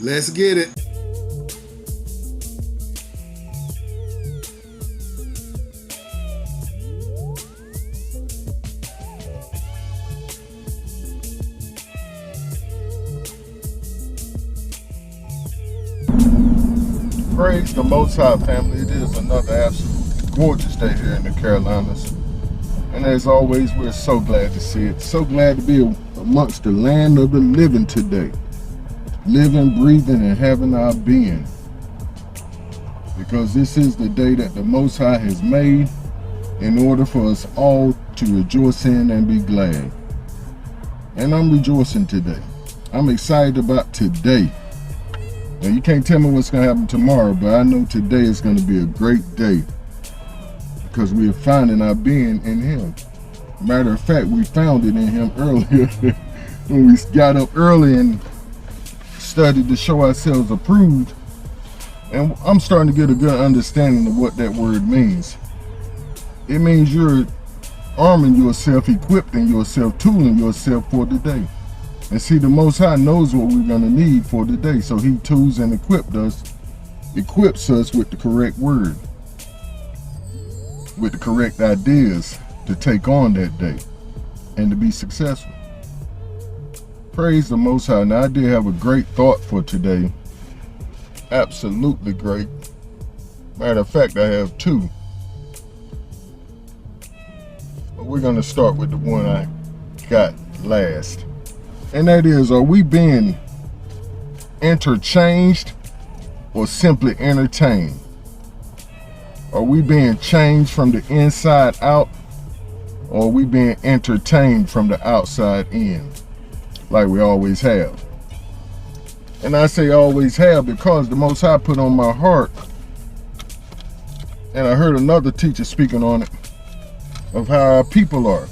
Let's get it. Praise the Most High, family. It is another absolutely gorgeous day here in the Carolinas. And as always, we're so glad to see it. So glad to be amongst the land of the living today. Living, breathing, and having our being. Because this is the day that the Most High has made in order for us all to rejoice in and be glad. And I'm rejoicing today. I'm excited about today. Now, you can't tell me what's going to happen tomorrow, but I know today is going to be a great day because we are finding our being in Him. Matter of fact, we found it in Him earlier when we got up early and studied to show ourselves approved. And I'm starting to get a good understanding of what that word means. It means you're arming yourself, equipping yourself, tooling yourself for the day. And see, the Most High knows what we're going to need for the day, so He tools and equips us with the correct word, with the correct ideas to take on that day and to be successful. Praise the Most High. Now, I did have a great thought for today. Absolutely great. Matter of fact, I have two. But we're going to start with the one I got last. And that is, are we being interchanged or simply entertained? Are we being changed from the inside out, or are we being entertained from the outside in, like we always have? And I say always have because the Most High put on my heart, and I heard another teacher speaking on it, of how our people are,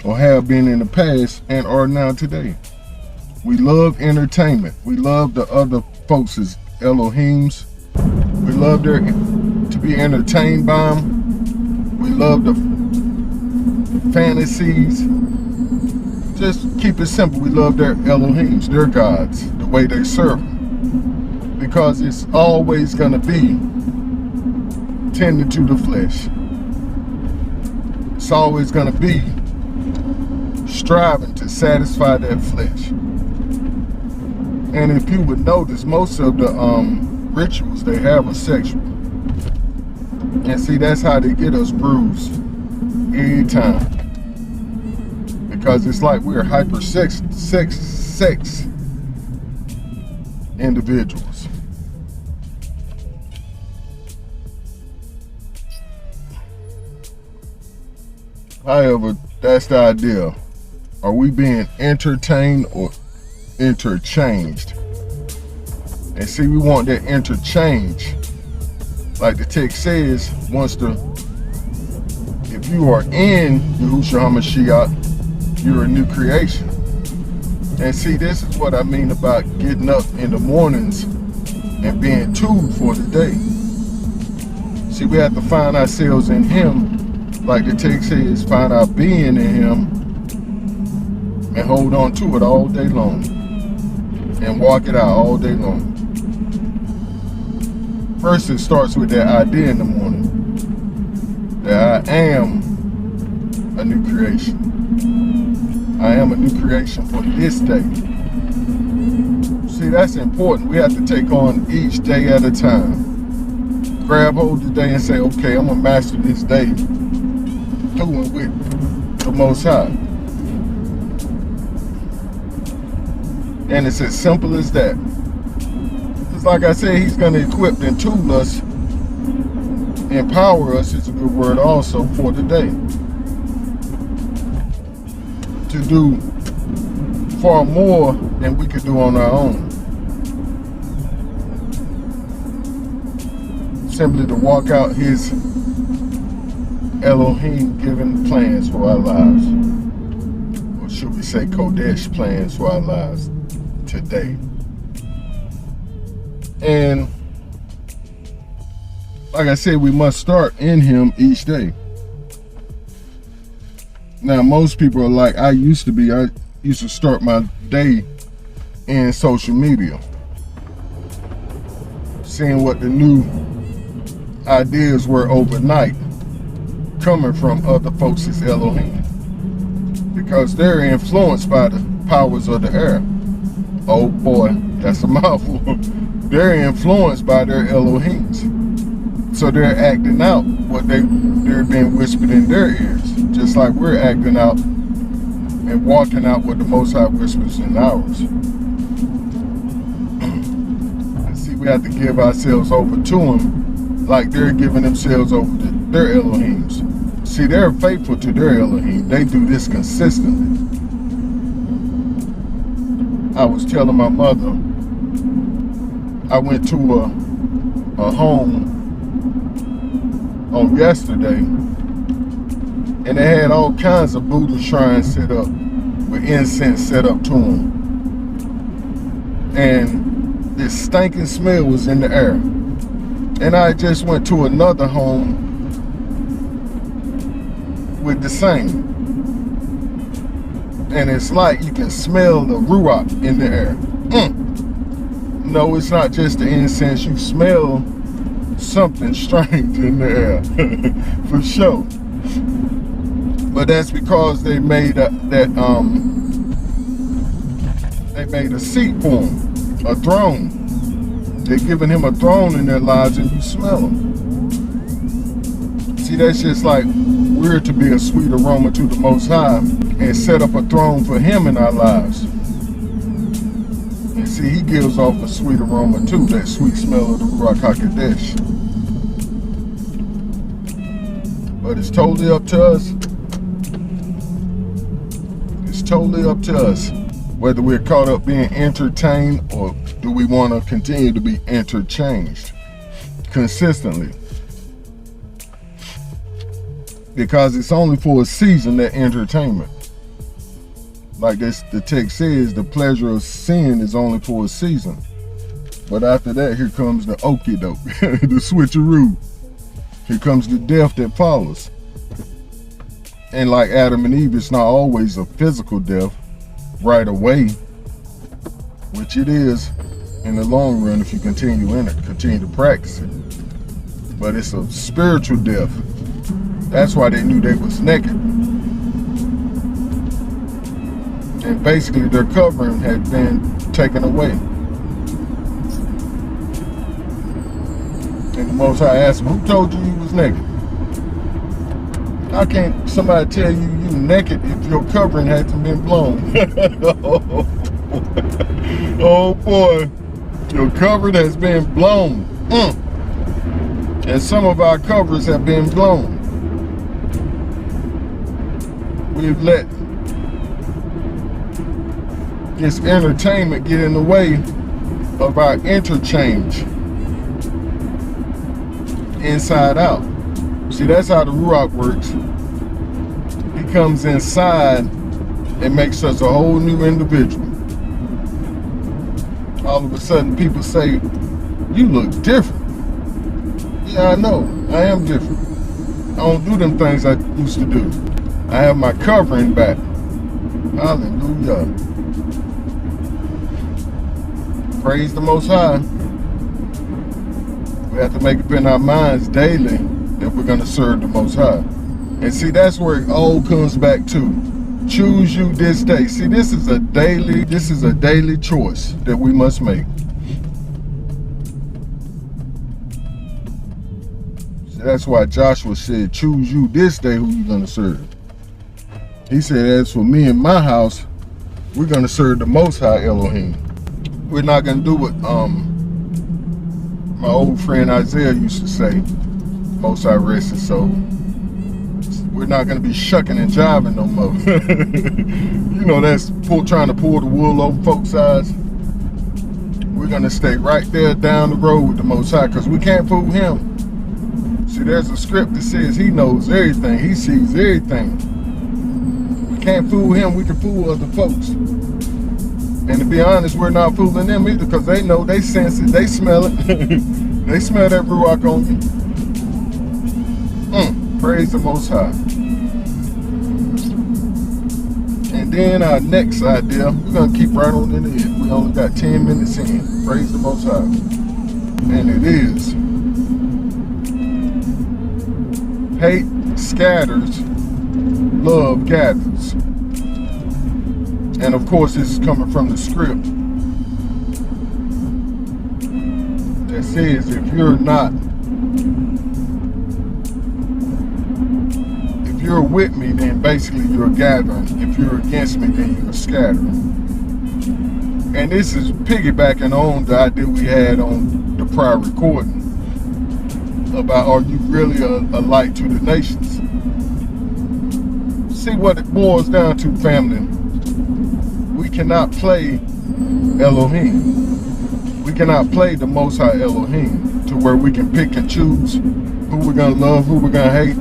or have been in the past and are now today. We love entertainment. We love the other folks' Elohims. We love to be entertained by them. We love the fantasies. Just keep it simple. We love their Elohims, their gods, the way they serve them. Because it's always going to be tending to the flesh. It's always going to be striving to satisfy that flesh. And if you would notice, most of the rituals they have are sexual. And see, that's how they get us bruised every time. Because it's like we're hyper sex individuals. However, that's the idea. Are we being entertained or interchanged? And see, we want that interchange. Like the text says, if you are in Yahushua HaMashiach, you're a new creation. And see, this is what I mean about getting up in the mornings and being tooled for the day. See, we have to find ourselves in Him, like the text says, find our being in Him, and hold on to it all day long and walk it out all day long. First, it starts with that idea in the morning that I am a new creation. I am a new creation for this day. See, that's important. We have to take on each day at a time. Grab hold of the day and say, okay, I'm going to master this day doing with the Most High. And it's as simple as that. Just like I said, He's going to equip and tool us, empower us, is a good word also, for the day. To do far more than we could do on our own. Simply to walk out His Elohim given plans for our lives. Or should we say Kodesh plans for our lives today. And like I said, we must start in Him each day. Now, most people are like I used to be. I used to start my day in social media. seeing what the new ideas were overnight coming from other folks' Elohim, because they're influenced by the powers of the air. Oh boy, that's a mouthful. They're influenced by their Elohims, so they're acting out what they're being whispered in their ears, just like we're acting out and walking out what the Most High whispers in ours. And see, we have to give ourselves over to them like they're giving themselves over to their Elohims. See, they're faithful to their Elohim. They do this consistently. I was telling my mother, I went to a home on yesterday, and they had all kinds of Buddha shrines set up with incense set up to them. And this stinking smell was in the air. And I just went to another home with the same. And it's like you can smell the ruach in the air. No, it's not just the incense. You smell something strange in the air, for sure. But that's because they made they made a seat for him, a throne. They're giving him a throne in their lives, and you smell him. See, that's just like we're to be a sweet aroma to the Most High and set up a throne for him in our lives. And see, he gives off a sweet aroma too, that sweet smell of the Ruach HaKodesh. But it's totally up to us. It's totally up to us whether we're caught up being entertained, or do we want to continue to be interchanged consistently. Because it's only for a season, that entertainment. Like this, the text says, the pleasure of sin is only for a season. But after that, here comes the okie doke, the switcheroo. Here comes the death that follows. And like Adam and Eve, it's not always a physical death right away, which it is in the long run if you continue in it, continue to practice it. But it's a spiritual death. That's why they knew they was naked. And basically their covering had been taken away. And the Most High asked him, who told you was naked? How can somebody tell you naked if your covering hasn't been blown? Oh boy, your covering has been blown. And some of our covers have been blown. We've let this entertainment get in the way of our interchange inside out. See, that's how the Ruach works. He comes inside and makes us a whole new individual. All of a sudden people say, you look different. Yeah, I know, I am different. I don't do them things I used to do. I have my covering back. Hallelujah. Praise the Most High. We have to make up in our minds daily that we're going to serve the Most High. And see, that's where it all comes back to. Choose you this day. See, this is a daily choice that we must make. See, that's why Joshua said, choose you this day who you're going to serve. He said, as for me and my house, we're going to serve the Most High Elohim. We're not going to do what my old friend Isaiah used to say, Most High rest his soul. We're not going to be shucking and jiving no more. You know, that's trying to pull the wool over folks' eyes. We're going to stay right there down the road with the Most High, because we can't fool him. See, there's a script that says he knows everything. He sees everything. We can't fool him. We can fool other folks. And to be honest, we're not fooling them either, because they know, they sense it, they smell it. They smell that Ruach on you. Praise the Most High. And then our next idea, we're going to keep right on in the end. We only got 10 minutes in. Praise the Most High. and it is. Hate scatters, love gathers. And of course, this is coming from the script that says if you're with me, then basically you're gathering. If you're against me, then you're scattering. And this is piggybacking on the idea we had on the prior recording about, are you really a light to the nations? See what it boils down to, family. We cannot play Elohim. We cannot play the Most High Elohim to where we can pick and choose who we're going to love, who we're going to hate.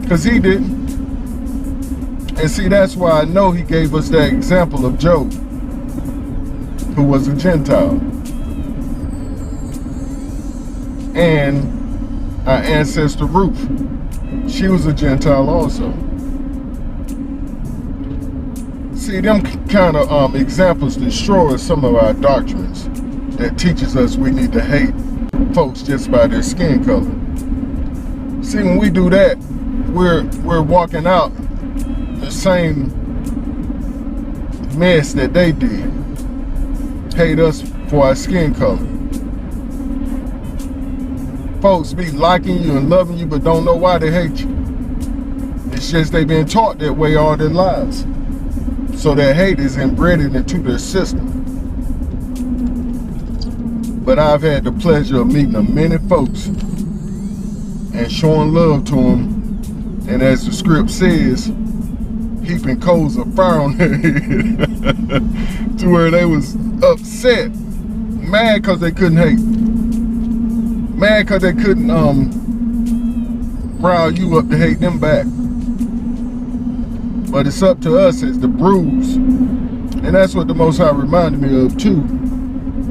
Because he didn't. And see, that's why I know he gave us that example of Job, who was a Gentile. And our ancestor Ruth, she was a Gentile also. See, them kind of examples destroy some of our doctrines that teaches us we need to hate folks just by their skin color. See, when we do that, we're walking out the same mess that they did. Hate us for our skin color. Folks be liking you and loving you, but don't know why they hate you. It's just they've been taught that way all their lives. So that hate is embedded into their system. But I've had the pleasure of meeting many folks and showing love to them. And as the script says, heaping coals of fire on their head to where they was upset, mad because they couldn't hate, mad because they couldn't rile you up to hate them back. But it's up to us as the bruise, and that's what the Most High reminded me of too,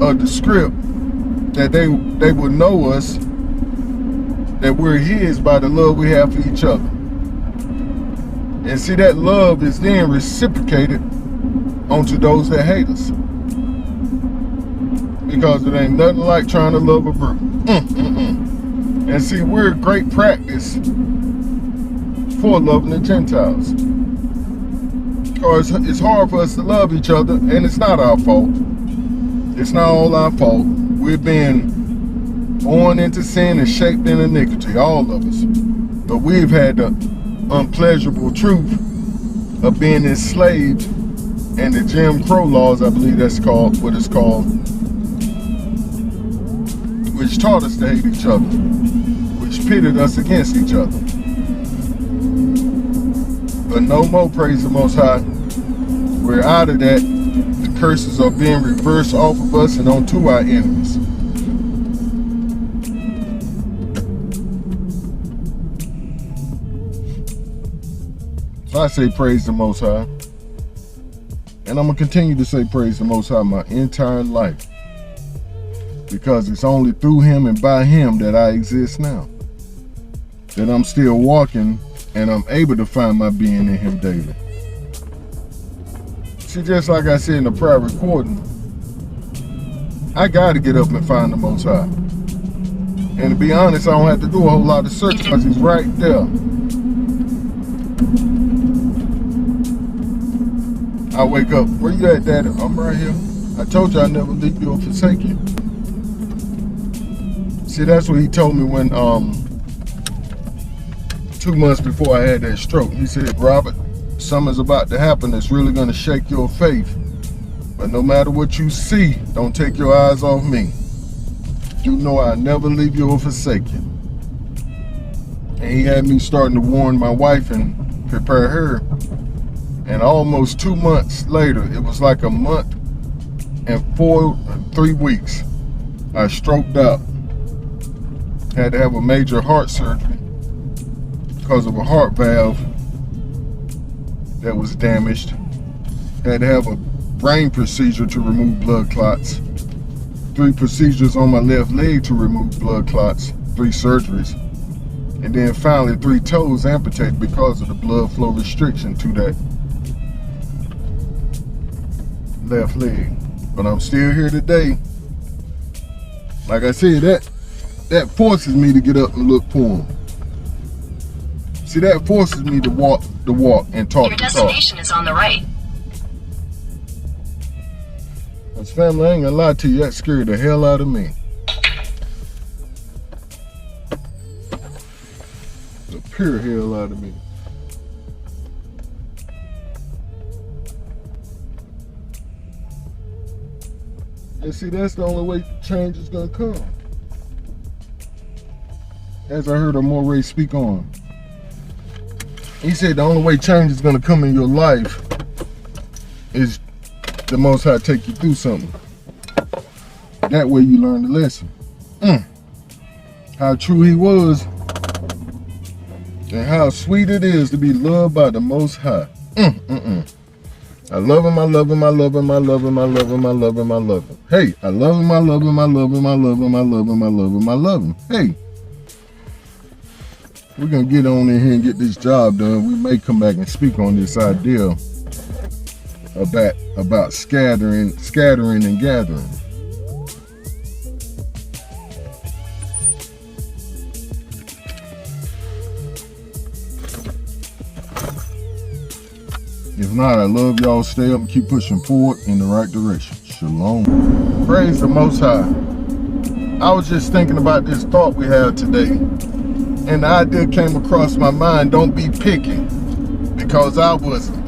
of the script, that they would know us, that we're His by the love we have for each other. And see, that love is then reciprocated onto those that hate us. Because it ain't nothing like trying to love a brute. And see, we're great practice for loving the Gentiles. Because it's hard for us to love each other, and it's not our fault. It's not all our fault. We've been born into sin and shaped in iniquity, all of us. But we've had the unpleasurable truth of being enslaved, and the Jim Crow laws, I believe that's called, what it's called, which taught us to hate each other, which pitted us against each other. But no more, praise the Most High. We're out of that. The curses are being reversed off of us and onto our enemies. So I say praise the Most High. And I'm going to continue to say praise the Most High my entire life. Because it's only through Him and by Him that I exist now. That I'm still walking and I'm able to find my being in Him daily. See, just like I said in the prior recording, I got to get up and find the Most High. And to be honest, I don't have to do a whole lot of search because He's right there. I wake up, where you at, Daddy? I'm right here. I told you I'd never leave you or forsake you. See, that's what He told me when 2 months before I had that stroke. He said, Robert, something's about to happen that's really going to shake your faith. But no matter what you see, don't take your eyes off me. You know I'll never leave you or forsake you. And He had me starting to warn my wife and prepare her. And almost 2 months later, it was like a month and 3 weeks, I stroked out. Had to have a major heart surgery because of a heart valve that was damaged. Had to have a brain procedure to remove blood clots. 3 procedures on my left leg to remove blood clots. 3 surgeries. And then finally 3 toes amputated because of the blood flow restriction to that left leg. But I'm still here today. Like I said, that forces me to get up and look for him. See, that forces me to walk the walk and talk the talk. Your destination is on the right. Because family, I ain't gonna lie to you, that scared the hell out of me. The pure hell out of me. And see, that's the only way change is gonna come. As I heard Amore speak on. He said the only way change is gonna come in your life is the Most High take you through something. That way you learn the lesson. How true he was and how sweet it is to be loved by the Most High. I love him, I love him, I love him, I love him, I love him, I love him, I love him. Hey, I love him, I love him, I love him, I love him, I love him, I love him, I love him. Hey, we're gonna get on in here and get this job done. We may come back and speak on this idea about scattering and gathering. If not, I love y'all. Stay up and keep pushing forward in the right direction. Shalom. Praise the Most High. I was just thinking about this thought we had today, and the idea came across my mind: don't be picky, because I wasn't.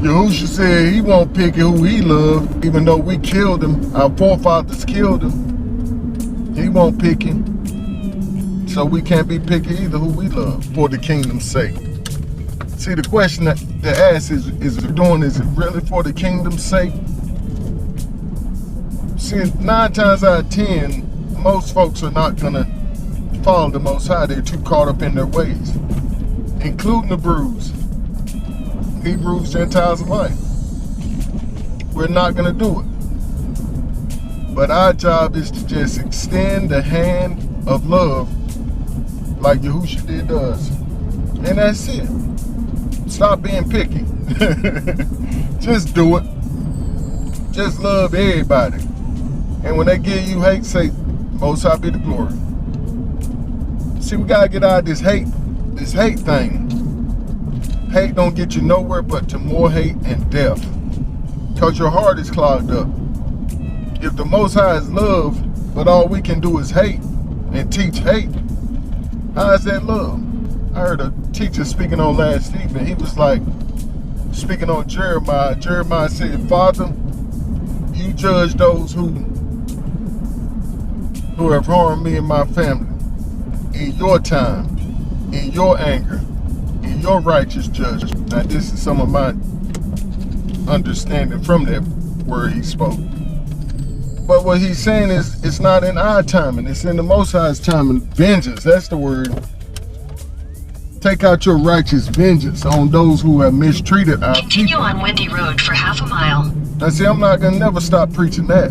Yahushua said he won't pick who he loved, even though we killed him. Our forefathers killed him. He won't pick him. So we can't be picky either who we love for the kingdom's sake. See, the question to ask is it really for the kingdom's sake? See, 9 times out of 10, most folks are not gonna follow the Most High. They're too caught up in their ways, including the Hebrews, Gentiles alike. We're not gonna do it. But our job is to just extend the hand of love like Yahushua did to us. And that's it. Stop being picky. Just do it. Just love everybody. And when they give you hate, say, Most High be the glory. See, we gotta get out of this hate thing. Hate don't get you nowhere but to more hate and death. Because your heart is clogged up. If the Most High is love, but all we can do is hate and teach hate, how is that love? I heard a teacher speaking on last evening. He was like, speaking on Jeremiah. Jeremiah said, Father, you judge those who have harmed me and my family in your time, in your anger, in your righteous judgment. Now, this is some of my understanding from that word he spoke. But what he's saying is, it's not in our timing. It's in the Most High's timing. Vengeance, that's the word. Take out your righteous vengeance on those who have mistreated our people. Continue on Windy Road for half a mile. Now see, I'm not gonna never stop preaching that.